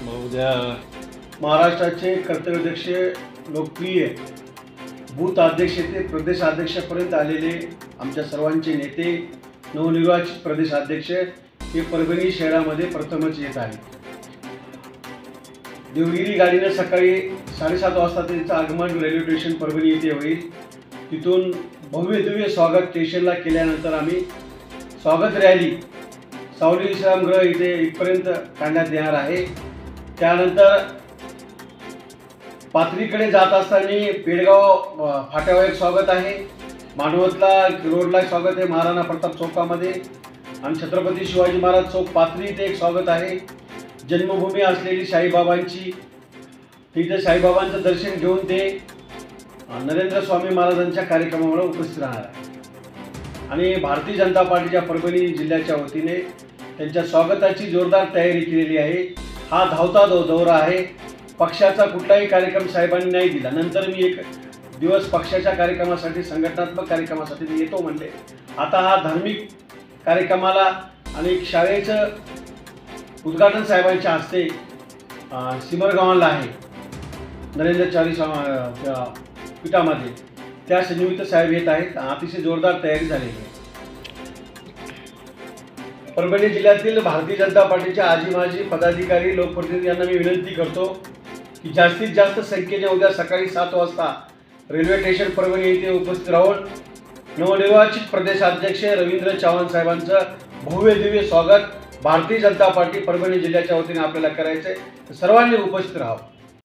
उद्या महाराष्ट्राचे कर्तव्यदक्ष लोकप्रिय बूथ अध्यक्ष ते प्रदेशाध्यक्षापर्यंत आलेले आमच्या सर्वांचे नेते नवनिर्वाचित प्रदेशाध्यक्ष हे परभणी शहरामध्ये प्रथमच येत आहेत। देवगिरी गाडीने सकाळी 7:30 वाजता त्यांचं आगमन रेल्वे स्टेशन परभणी येथे होईल। तिथून भव्य दिव्य स्वागत स्टेशनला केल्यानंतर आम्ही स्वागत रॅली सावली विश्रामगृह इथे इथपर्यंत काढण्यात येणार आहे। त्यानंतर पाथरीकडे जात असताना पेडगाव फाट्यावर एक स्वागत आहे, मानवतला रोडला स्वागत आहे महाराणा प्रताप चौकामध्ये, आणि छत्रपती शिवाजी महाराज चौक पाथरी इथे एक स्वागत आहे। जन्मभूमी असलेली साईबाबांची तिथे साईबाबांचं दर्शन घेऊन ते नरेंद्र स्वामी महाराजांच्या कार्यक्रमाला उपस्थित राहणार आहे। आणि भारतीय जनता पार्टीच्या परभणी जिल्ह्याच्या वतीने त्यांच्या स्वागताची जोरदार तयारी केलेली आहे। हा धावता दौरा आहे। पक्षाचा कुठलाही कार्यक्रम साहेबांनी नाही दिला, नंतर मी एक दिवस पक्षाच्या कार्यक्रमासाठी संघटनात्मक कार्यक्रमासाठी मी येतो म्हणले। आता हा धार्मिक कार्यक्रमाला आणि शाळेचं उद्घाटन साहेबांच्या हस्ते सिमरगावला आहे नरेंद्र चारी पीठामध्ये, त्या निमित्त साहेब येत आहेत। अतिशय जोरदार तयारी झालेली आहे। परभणी जिल्ह्यातील भारतीय जनता पार्टीच्या आजी माजी पदाधिकारी लोकप्रतिनिधी यांना मी विनंती करतो की जास्तीत जास्त संख्येने उद्या सकाळी 7 वाजता रेल्वे स्टेशन परभणी येथे उपस्थित राहून नवनिर्वाचित प्रदेशाध्यक्ष रवींद्र चव्हाण साहेबांचं भव्य दिव्य स्वागत भारतीय जनता पार्टी परभणी जिल्ह्याच्या वतीने आपल्याला करायचं आहे। सर्वांनी उपस्थित राहावं।